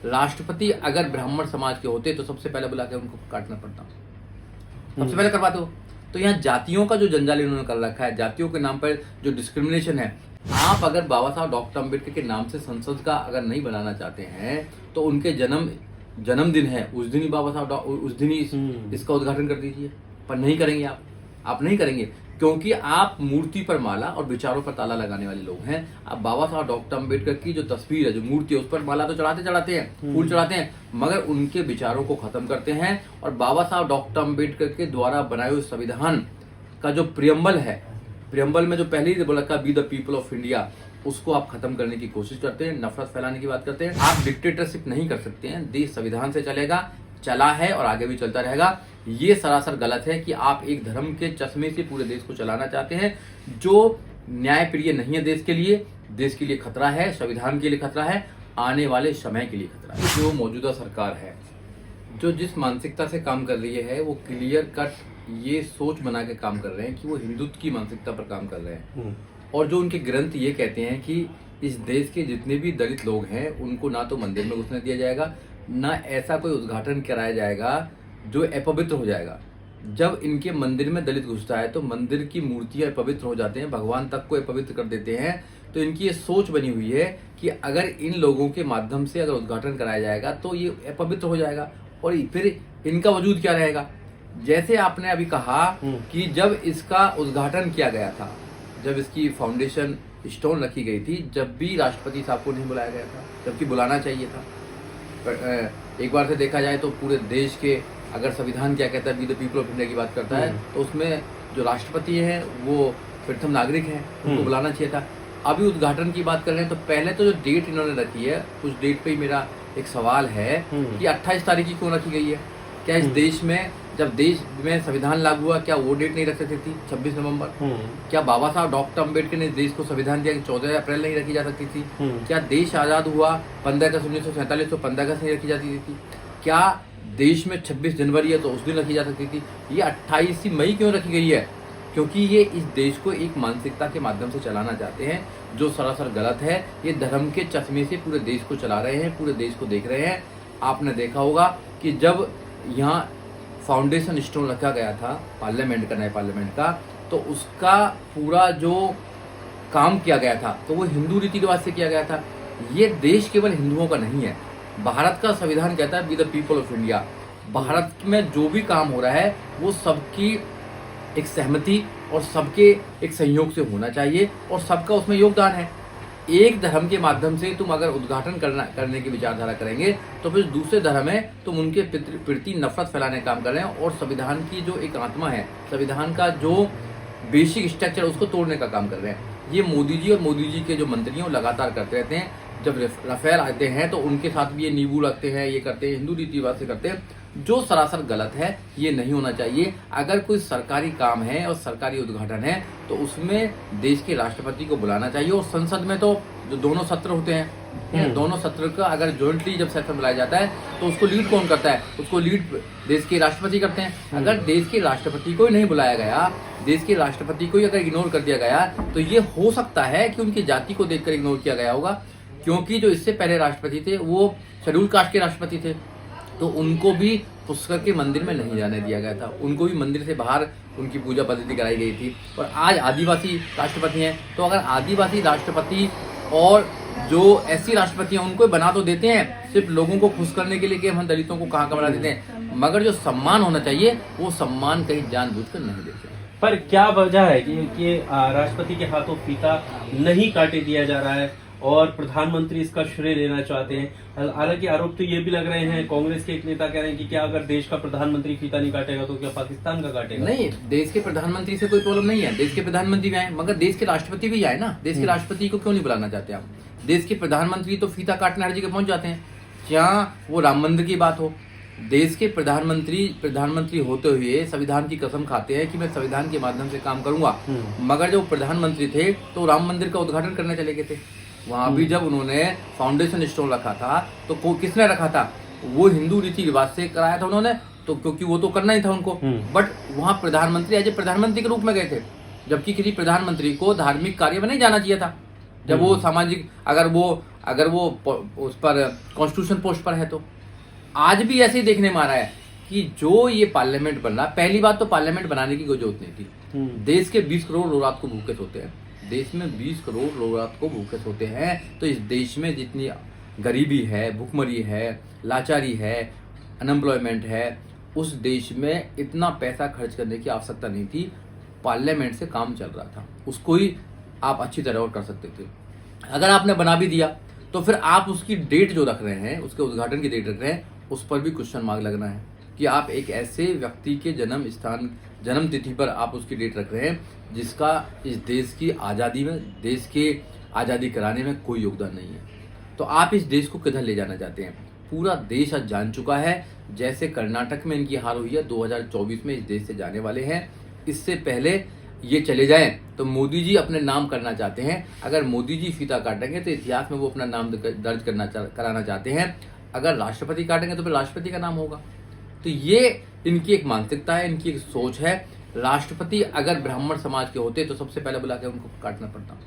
राष्ट्रपति अगर ब्राह्मण समाज के होते तो सबसे पहले बुला के उनको काटना पड़ता, सबसे पहले करवाते हो। तो यहाँ जातियों का जो जंजाल इन्होंने कर रखा है, जातियों के नाम पर जो डिस्क्रिमिनेशन है, आप अगर बाबा साहब डॉक्टर अम्बेडकर के नाम से संसद का अगर नहीं बनाना चाहते हैं तो उनके जन्मदिन है उस दिन ही बाबा साहब उस दिन ही इसका उद्घाटन कर दीजिए। पर नहीं करेंगे, आप नहीं करेंगे, क्योंकि आप मूर्ति पर माला और विचारों पर ताला लगाने वाले लोग हैं। अब बाबा साहब डॉक्टर अम्बेडकर की जो तस्वीर है, जो मूर्ति है, उस पर माला तो चढ़ाते हैं, फूल चढ़ाते हैं, मगर उनके विचारों को खत्म करते हैं। और बाबा साहब डॉक्टर अम्बेडकर के द्वारा बनाए हुए संविधान का जो प्रियम्बल है, प्रियम्बल में जो पहले ही बोला था be the people of India, उसको आप खत्म करने की कोशिश करते हैं, नफरत फैलाने की बात करते हैं। आप डिक्टेटरशिप नहीं कर सकते हैं, देश संविधान से चलेगा, चला है और आगे भी चलता रहेगा। ये सरासर गलत है कि आप एक धर्म के चश्मे से पूरे देश को चलाना चाहते हैं, जो न्यायप्रिय नहीं है देश के लिए खतरा है, संविधान के लिए खतरा है, आने वाले समय के लिए खतरा है। जो मौजूदा सरकार है, जो जिस मानसिकता से काम कर रही है, वो क्लियर कट ये सोच बना के काम कर रहे हैं कि वो हिंदुत्व की मानसिकता पर काम कर रहे हैं। और जो उनके ग्रंथ ये कहते हैं कि इस देश के जितने भी दलित लोग हैं उनको ना तो मंदिर में घुसने दिया जाएगा, ना ऐसा कोई उद्घाटन कराया जाएगा जो अपवित्र हो जाएगा। जब इनके मंदिर में दलित घुसता है तो मंदिर की मूर्तियां अपवित्र हो जाते हैं, भगवान तक को अपवित्र कर देते हैं। तो इनकी ये सोच बनी हुई है कि अगर इन लोगों के माध्यम से अगर उद्घाटन कराया जाएगा तो ये अपवित्र हो जाएगा और फिर इनका वजूद क्या रहेगा। जैसे आपने अभी कहा कि जब इसका उद्घाटन किया गया था, जब इसकी फाउंडेशन स्टोन रखी गई थी, जब भी राष्ट्रपति साहब को नहीं बुलाया गया था, जबकि बुलाना चाहिए था। एक बार से देखा जाए तो पूरे देश के, अगर संविधान क्या कहता है, be the people of India की बात करता है, तो उसमें जो राष्ट्रपति है वो प्रथम नागरिक हैं, उनको बुलाना चाहिए था। अभी उद्घाटन की बात कर रहे हैं तो पहले तो जो डेट इन्होंने रखी है उस डेट पे ही मेरा एक सवाल है कि 28 तारीख की क्यों रखी गई है। क्या इस देश में, जब देश में संविधान लागू हुआ, क्या वो डेट नहीं रख सकती थी 26 नवंबर? क्या बाबा साहब डॉक्टर अम्बेडकर ने देश को संविधान दिया कि 14 अप्रैल नहीं रखी जा सकती थी? क्या देश आज़ाद हुआ 15 अगस्त 1947 तो 15 अगस्त नहीं रखी जाती थी? क्या देश में 26 जनवरी है तो उस दिन रखी जा सकती थी? ये 28 मई क्यों रखी गई है? क्योंकि ये इस देश को एक मानसिकता के माध्यम से चलाना चाहते हैं, जो सरासर गलत है। ये धर्म के चश्मे से पूरे देश को चला रहे हैं, पूरे देश को देख रहे हैं। आपने देखा होगा कि जब यहाँ फाउंडेशन स्टोन रखा गया था पार्लियामेंट का, नए पार्लियामेंट का, तो उसका पूरा जो काम किया गया था तो वो हिंदू रीति रिवाज से किया गया था। ये देश केवल हिंदुओं का नहीं है, भारत का संविधान कहता है be the people of India. Bharat में जो भी काम हो रहा है वो सबकी एक सहमति और सबके एक सहयोग से होना चाहिए और सबका उसमें योगदान है। एक धर्म के माध्यम से तुम अगर उद्घाटन करने की विचारधारा करेंगे तो फिर दूसरे धर्म है तुम उनके प्रति नफरत फैलाने का काम कर रहे हैं और संविधान की जो एक आत्मा है, संविधान का जो बेसिक स्ट्रक्चर उसको तोड़ने का काम कर रहे हैं। ये मोदी जी और मोदी जी के जो मंत्री हैं वो लगातार करते रहते हैं। जब राफेल आते हैं तो उनके साथ भी ये नींबू रखते हैं, ये करते हैं, हिंदू रीति रिवाज से करते हैं, जो सरासर गलत है। ये नहीं होना चाहिए। अगर कोई सरकारी काम है और सरकारी उद्घाटन है तो उसमें देश के राष्ट्रपति को बुलाना चाहिए। और संसद में तो जो दोनों सत्र होते हैं, दोनों सत्र का अगर जॉइंटली जब सेशन बुलाया जाता है तो उसको लीड कौन करता है? उसको लीड देश के राष्ट्रपति करते हैं। अगर देश के राष्ट्रपति को ही नहीं बुलाया गया, देश के राष्ट्रपति को ही अगर इग्नोर कर दिया गया तो ये हो सकता है कि उनकी जाति को देखकर इग्नोर किया गया होगा, क्योंकि जो इससे पहले राष्ट्रपति थे वो शेड्यूल कास्ट के राष्ट्रपति थे, तो उनको भी पुष्कर के मंदिर में नहीं जाने दिया गया था, उनको भी मंदिर से बाहर उनकी पूजा पद्धति कराई गई थी। और आज आदिवासी राष्ट्रपति हैं, तो अगर आदिवासी राष्ट्रपति और जो एससी राष्ट्रपति हैं उनको बना तो देते हैं सिर्फ लोगों को खुश करने के लिए कि हम दलितों को कहाँ बना देते हैं, मगर जो सम्मान होना चाहिए वो सम्मान कहीं जानबूझकर नहीं देते। पर क्या वजह है कि राष्ट्रपति के हाथों फीता नहीं काटे दिया जा रहा है और प्रधानमंत्री इसका श्रेय लेना चाहते हैं? हालांकि आरोप तो ये भी लग रहे हैं, कांग्रेस के एक नेता कह रहे हैं कि क्या अगर देश का प्रधानमंत्री फीता नहीं काटेगा तो क्या पाकिस्तान का काटेगा? नहीं, देश के प्रधानमंत्री से कोई प्रॉब्लम नहीं है, देश के प्रधानमंत्री भी आए, मगर देश के राष्ट्रपति भी आए ना। देश के राष्ट्रपति को क्यों नहीं बुलाना चाहते आप? देश के प्रधानमंत्री तो फीता काटने हर जगह पहुंच जाते हैं, जहाँ वो राम मंदिर की बात हो। देश के प्रधानमंत्री होते हुए संविधान की कसम खाते हैं कि मैं संविधान के माध्यम से काम करूंगा, मगर जब प्रधानमंत्री थे तो राम मंदिर का उद्घाटन करने चले गए थे। वहां भी जब उन्होंने फाउंडेशन स्टोन रखा था तो किसने रखा था? वो हिंदू रीति रिवाज से कराया था उन्होंने, तो क्योंकि वो तो करना ही था उनको। बट वहां प्रधानमंत्री एज ए प्रधानमंत्री के रूप में गए थे, जबकि किसी प्रधानमंत्री को धार्मिक कार्य में नहीं जाना चाहिए था। जब वो सामाजिक, अगर वो अगर वो उस पर कॉन्स्टिट्यूशन पोस्ट पर है तो आज भी ऐसे ही देखने में आ रहा है कि जो ये पार्लियामेंट बन रहा, पहली बात तो पार्लियामेंट बनाने की कोई जरूरत नहीं थी। देश के 20 करोड़ लोग रात को भूखे सोते हैं, देश में 20 करोड़ लोग रात को भूखे सोते हैं, तो इस देश में जितनी गरीबी है, भुखमरी है, लाचारी है, अनएम्प्लॉयमेंट है, उस देश में इतना पैसा खर्च करने की आवश्यकता नहीं थी। पार्लियामेंट से काम चल रहा था, उसको ही आप अच्छी तरह और कर सकते थे। अगर आपने बना भी दिया तो फिर आप उसकी डेट जो रख रहे हैं, उसके उद्घाटन की डेट रख रहे हैं, उस पर भी क्वेश्चन मार्क लगना है कि आप एक ऐसे व्यक्ति के जन्म तिथि पर आप उसकी डेट रख रहे हैं जिसका इस देश की आज़ादी में, देश के आज़ादी कराने में कोई योगदान नहीं है। तो आप इस देश को किधर ले जाना चाहते हैं? पूरा देश आज जान चुका है, जैसे कर्नाटक में इनकी हार हुई है, 2024 में इस देश से जाने वाले हैं। इससे पहले ये चले जाएं तो मोदी जी अपने नाम करना चाहते हैं। अगर मोदी जी फीता काटेंगे तो इतिहास में वो अपना नाम दर्ज कराना चाहते हैं। अगर राष्ट्रपति काटेंगे तो फिर राष्ट्रपति का नाम होगा। तो ये इनकी एक मानसिकता है, इनकी एक सोच है। राष्ट्रपति अगर ब्राह्मण समाज के होते तो सबसे पहले बुला के उनको काटना पड़ता,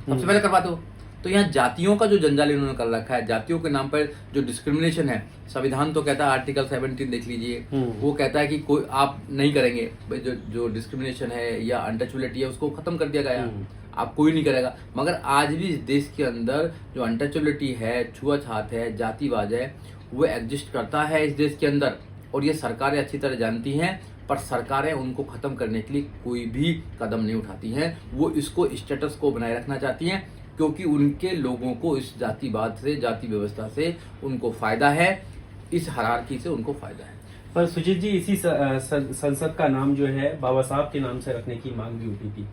सबसे पहले करवाते हो। तो यहाँ जातियों का जो जंजाल इन्होंने कर रखा है, जातियों के नाम पर जो डिस्क्रिमिनेशन है, संविधान तो कहता है, आर्टिकल 17 देख लीजिए, वो कहता है कि कोई आप नहीं करेंगे, जो डिस्क्रिमिनेशन है या अनटचेबिलिटी है उसको खत्म कर दिया गया, आप कोई नहीं करेगा। मगर आज भी इस देश के अंदर जो अनटचेबिलिटी है, छुआछात है, जातिवाद है, वो एग्जिस्ट करता है इस देश के अंदर, और ये सरकारें अच्छी तरह जानती हैं, पर सरकारें उनको खत्म करने के लिए कोई भी कदम नहीं उठाती हैं। वो इसको स्टेटस को बनाए रखना चाहती हैं, क्योंकि उनके लोगों को इस जातिवाद से, जाति व्यवस्था से उनको फायदा है, इस हायरार्की से उनको फायदा है। पर सुजीत जी, इसी संसद का नाम जो है बाबा साहब के नाम से रखने की मांग भी उठी थी।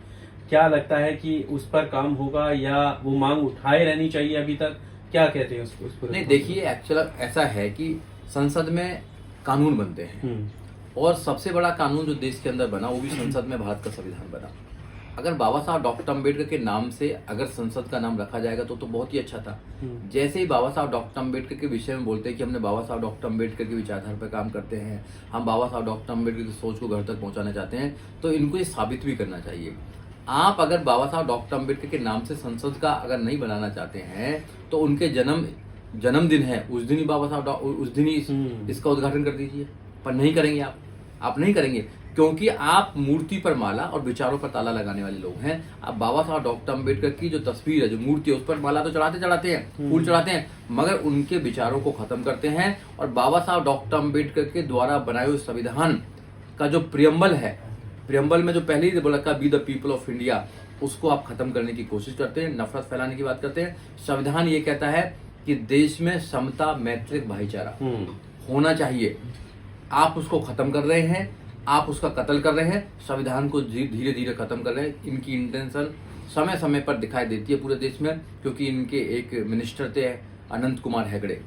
क्या लगता है कि उस पर काम होगा या वो मांग उठाए रहनी चाहिए अभी तक? क्या कहते हैं उसको? नहीं, देखिए, एक्चुअल ऐसा है कि संसद में कानून बनते हैं, और सबसे बड़ा कानून जो देश के अंदर बना वो भी संसद में भारत का संविधान बना। अगर बाबा साहब डॉक्टर अम्बेडकर के नाम से अगर संसद का नाम रखा जाएगा तो बहुत ही अच्छा था। जैसे ही बाबा साहब डॉक्टर अम्बेडकर के विषय में बोलते हैं कि हमने बाबा साहब डॉक्टर अम्बेडकर की विचारधारा पर काम करते हैं, हम बाबा साहब डॉक्टर अम्बेडकर की सोच को घर तक पहुंचाना चाहते हैं, तो इनको ये साबित भी करना चाहिए। आप अगर बाबा साहब डॉक्टर अम्बेडकर के नाम से संसद का अगर नहीं बनाना चाहते हैं तो उनके जन्मदिन है, उस दिन ही बाबा साहब उस दिन ही इसका उद्घाटन कर दीजिए। पर नहीं करेंगे, आप नहीं करेंगे, क्योंकि आप मूर्ति पर माला और विचारों पर ताला लगाने वाले लोग हैं। आप बाबा साहब डॉक्टर अम्बेडकर की जो तस्वीर है, जो मूर्ति है, उस पर माला तो चढ़ाते हैं, फूल चढ़ाते हैं, मगर उनके विचारों को खत्म करते हैं। और बाबा साहब डॉक्टर अम्बेडकर के द्वारा बनाए हुए संविधान का जो प्रियम्बल है, प्रियम्बल में जो पहले ही बोला था, be the people of India, उसको आप खत्म करने की कोशिश करते हैं, नफरत फैलाने की बात करते हैं। संविधान ये कहता है कि देश में समता, मैत्रिक, भाईचारा होना चाहिए। आप उसको खत्म कर रहे हैं, आप उसका कत्ल कर रहे हैं, संविधान को धीरे धीरे खत्म कर रहे हैं। इनकी इंटेंशन समय समय पर दिखाई देती है पूरे देश में, क्योंकि इनके एक मिनिस्टर थे अनंत कुमार हेगड़े।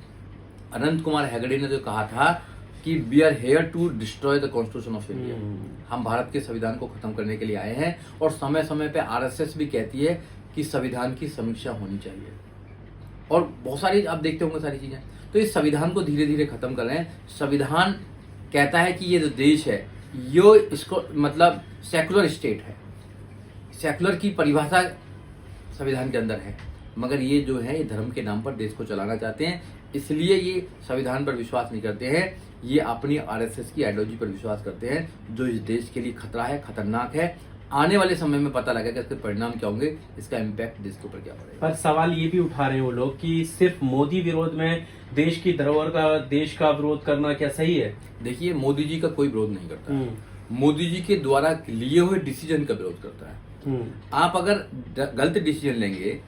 अनंत कुमार हेगड़े ने जो कहा था कि we are here to destroy the constitution of India, हम भारत के संविधान को खत्म करने के लिए आए हैं। और समय समय पे आरएसएस भी कहती है कि संविधान की समीक्षा होनी चाहिए, और बहुत सारी आप देखते होंगे सारी चीजें। तो इस संविधान को धीरे धीरे खत्म कर रहे हैं। संविधान कहता है कि ये जो देश है, ये इसको मतलब सेकुलर स्टेट है, सेकुलर की परिभाषा संविधान के अंदर है, मगर ये जो है ये धर्म के नाम पर देश को चलाना चाहते हैं। इसलिए ये संविधान पर विश्वास नहीं करते हैं, ये अपनी आरएसएस की आइडियोलॉजी पर विश्वास करते हैं, जो इस देश के लिए खतरा है, खतरनाक है। आने वाले समय में पता लगेगा इसके परिणाम क्या होंगे, इसका इम्पैक्ट देश के ऊपर क्या पड़ेगा। पर सवाल ये भी उठा रहे हैं वो लोग कि सिर्फ मोदी विरोध में देश की धरोहर का, देश का विरोध करना क्या सही है? देखिए, मोदी जी का कोई विरोध नहीं करता है, मोदी जी के द्वारा लिए हुए डिसीजन का विरोध करता है। आप अगर गलत डिसीजन लेंगे,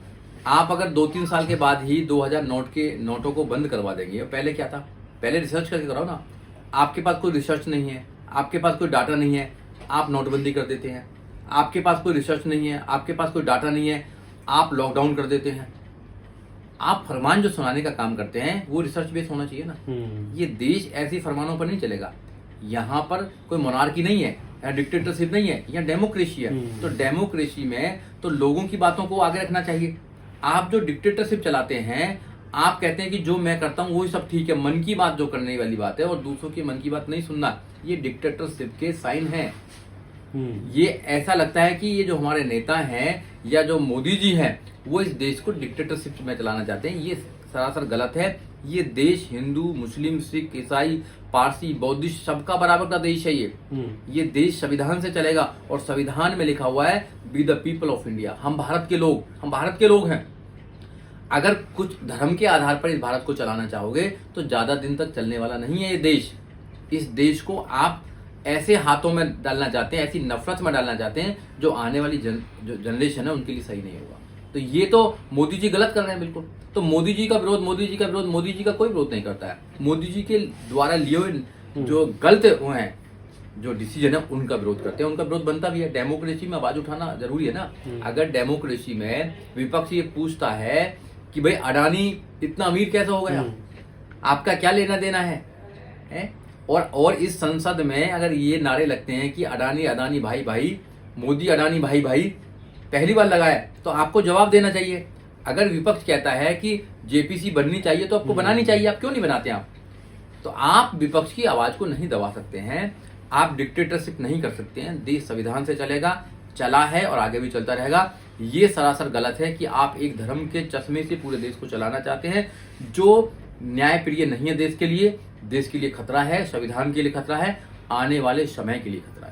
आप अगर 2-3 साल के बाद ही 2000 नोटों को बंद करवा देंगे, पहले क्या था, पहले रिसर्च करके कराओ ना। आपके पास कोई रिसर्च नहीं है, आपके पास कोई डाटा नहीं है, आप नोटबंदी कर देते हैं। आपके पास कोई रिसर्च नहीं है, आपके पास कोई डाटा नहीं है, आप लॉकडाउन कर देते हैं। आप फरमान जो सुनाने का काम करते हैं वो रिसर्च बेस्ड होना चाहिए ना। ये देश ऐसी फरमानों पर नहीं चलेगा। यहाँ पर कोई मोनार्की नहीं है, यहाँ डिक्टेटरशिप नहीं है, यहाँ डेमोक्रेसी है। तो डेमोक्रेसी में तो लोगों की बातों को आगे रखना चाहिए। आप जो डिक्टेटरशिप चलाते हैं, आप कहते हैं कि जो मैं करता हूँ वही सब ठीक है, मन की बात जो करने वाली बात है और दूसरों की मन की बात नहीं सुनना, ये डिक्टेटरशिप के साइन है। ये ऐसा लगता है कि ये जो हमारे नेता हैं या जो मोदी जी हैं, वो इस देश को डिक्टेटरशिप में चलाना चाहते हैं। ये सरासर गलत है। ये देश हिंदू, मुस्लिम, सिख, ईसाई, पारसी, बौद्धिस्ट सबका बराबर का देश है। ये देश संविधान से चलेगा और संविधान में लिखा हुआ है be the people of India. हम भारत के लोग हैं। अगर कुछ धर्म के आधार पर इस भारत को चलाना चाहोगे तो ज्यादा दिन तक चलने वाला नहीं है ये देश। इस देश को आप ऐसे हाथों में डालना चाहते हैं, ऐसी नफरत में डालना चाहते हैं जो आने वाली जो जनरेशन है उनके लिए सही नहीं होगा। तो ये तो मोदी जी गलत कर रहे हैं बिल्कुल। तो मोदी जी का विरोध मोदी जी का कोई विरोध नहीं करता है। मोदी जी के द्वारा लिए हुए जो गलत हुए हैं जो डिसीजन है उनका विरोध करते हैं। उनका विरोध बनता भी है। डेमोक्रेसी में आवाज उठाना जरूरी है ना। अगर डेमोक्रेसी में विपक्ष ये पूछता है कि भाई अडानी इतना अमीर कैसे हो गया, आपका क्या लेना देना है? और इस संसद में अगर ये नारे लगते हैं कि अडानी अदानी भाई भाई, मोदी अडानी भाई भाई पहली बार लगाया, तो आपको जवाब देना चाहिए। अगर विपक्ष कहता है कि जेपीसी बननी चाहिए तो आपको बनानी चाहिए। आप क्यों नहीं बनाते? आप तो आप विपक्ष की आवाज को नहीं दबा सकते हैं। आप डिक्टेटरशिप नहीं कर सकते हैं। देश संविधान से चलेगा, चला है और आगे भी चलता रहेगा। ये सरासर गलत है कि आप एक धर्म के चश्मे से पूरे देश को चलाना चाहते हैं जो न्यायप्रिय नहीं है। देश के लिए खतरा है, संविधान के लिए खतरा है, आने वाले समय के लिए खतरा है।